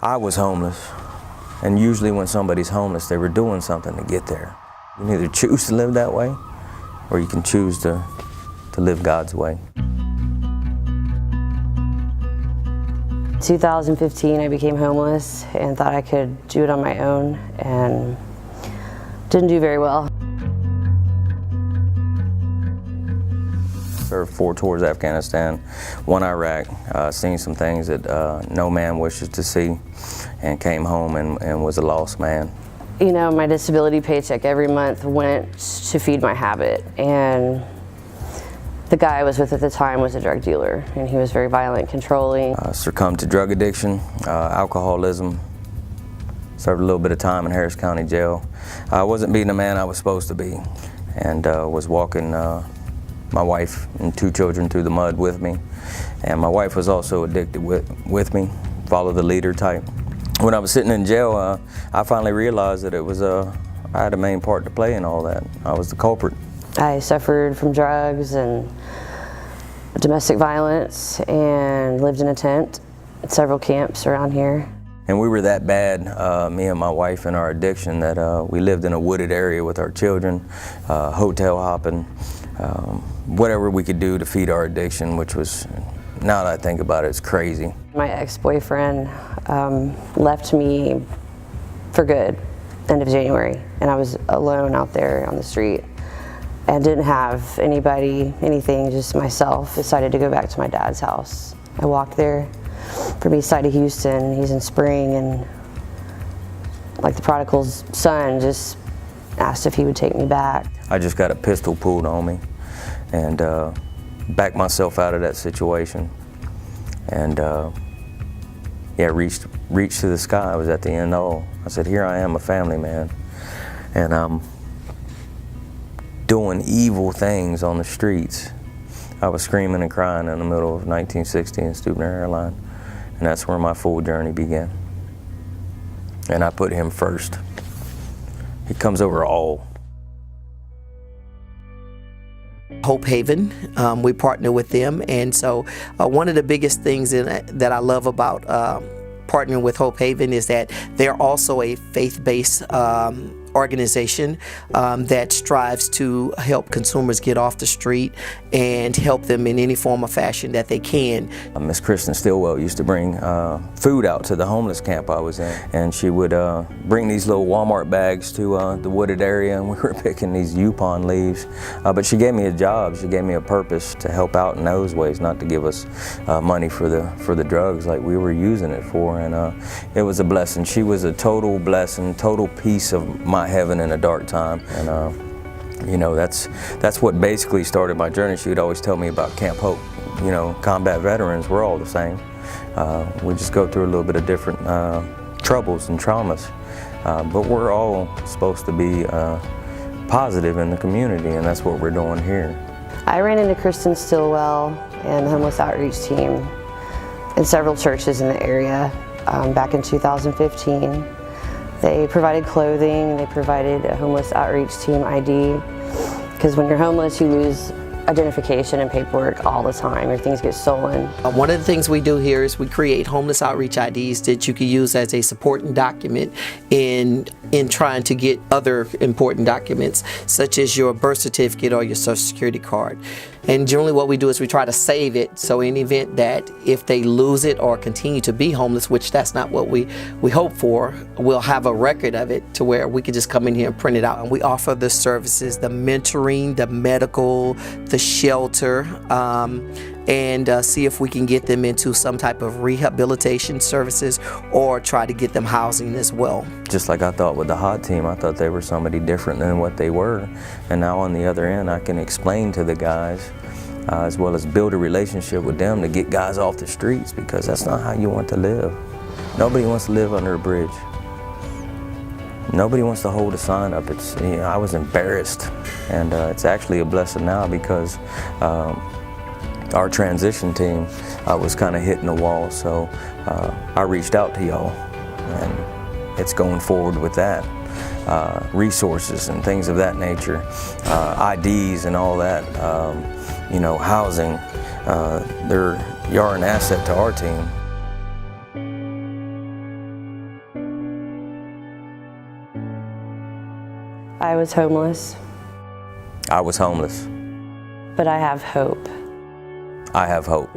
I was homeless, and usually when somebody's homeless, they were doing something to get there. You can either choose to live that way, or you can choose to live God's way. 2015, I became homeless and thought I could do it on my own, and didn't do very well. Served 4 tours of Afghanistan, 1 Iraq, seen some things that no man wishes to see, and came home and was a lost man. You know, my disability paycheck every month went to feed my habit, and the guy I was with at the time was a drug dealer, and he was very violent, controlling. Succumbed to drug addiction, alcoholism, served a little bit of time in Harris County Jail. I wasn't being the man I was supposed to be, and was walking my wife and 2 children through the mud with me. And my wife was also addicted with me, follow the leader type. When I was sitting in jail, I finally realized that it was I had a main part to play in all that. I was the culprit. I suffered from drugs and domestic violence and lived in a tent at several camps around here. And we were that bad, me and my wife, in our addiction, that we lived in a wooded area with our children, hotel hopping, whatever we could do to feed our addiction, which was, now that I think about it, it's crazy. My ex-boyfriend left me for good, end of January, and I was alone out there on the street and didn't have anybody, anything, just myself. Decided to go back to my dad's house. I walked there from east side of Houston. He's in Spring, and like the prodigal's son, just asked if he would take me back. I just got a pistol pulled on me and backed myself out of that situation, and yeah, reached to the sky. I was at the end all. I said, here I am, a family man, and I'm doing evil things on the streets. I was screaming and crying in the middle of 1960 in Stubner Airline, and that's where my full journey began. And I put him first. He comes over all. Hope Haven, we partner with them, and so one of the biggest things that I love about partnering with Hope Haven is that they're also a faith-based organization that strives to help consumers get off the street and help them in any form or fashion that they can. Miss Kristen Stillwell used to bring food out to the homeless camp I was in, and she would bring these little Walmart bags to the wooded area, and we were picking these Yupon leaves. But she gave me a job, she gave me a purpose to help out in those ways, not to give us money for the drugs like we were using it for, and it was a blessing. She was a total blessing, total piece of my heaven in a dark time, and you know, that's what basically started my journey. She would always tell me about Camp Hope. You know, combat veterans, we're all the same. We just go through a little bit of different troubles and traumas, but we're all supposed to be positive in the community, and that's what we're doing here. I ran into Kristen Stillwell and the homeless outreach team in several churches in the area back in 2015. They provided clothing, they provided a homeless outreach team ID, because when you're homeless you lose identification and paperwork all the time. Your things get stolen. One of the things we do here is we create homeless outreach IDs that you can use as a supporting document in trying to get other important documents, such as your birth certificate or your Social Security card. And generally what we do is we try to save it, so in the event that if they lose it or continue to be homeless, which that's not what we hope for, we'll have a record of it to where we can just come in here and print it out. And we offer the services, the mentoring, the medical, the shelter, and see if we can get them into some type of rehabilitation services or try to get them housing as well. Just like I thought with the HOT team, I thought they were somebody different than what they were. And now on the other end, I can explain to the guys, as well as build a relationship with them to get guys off the streets, because that's not how you want to live. Nobody wants to live under a bridge. Nobody wants to hold a sign up. It's, you know, I was embarrassed, and it's actually a blessing now, because our transition team was kind of hitting the wall, so I reached out to y'all, and it's going forward with that. Resources and things of that nature, IDs and all that, you know, housing, you're an asset to our team. I was homeless, I was homeless. but I have hope. I have hope.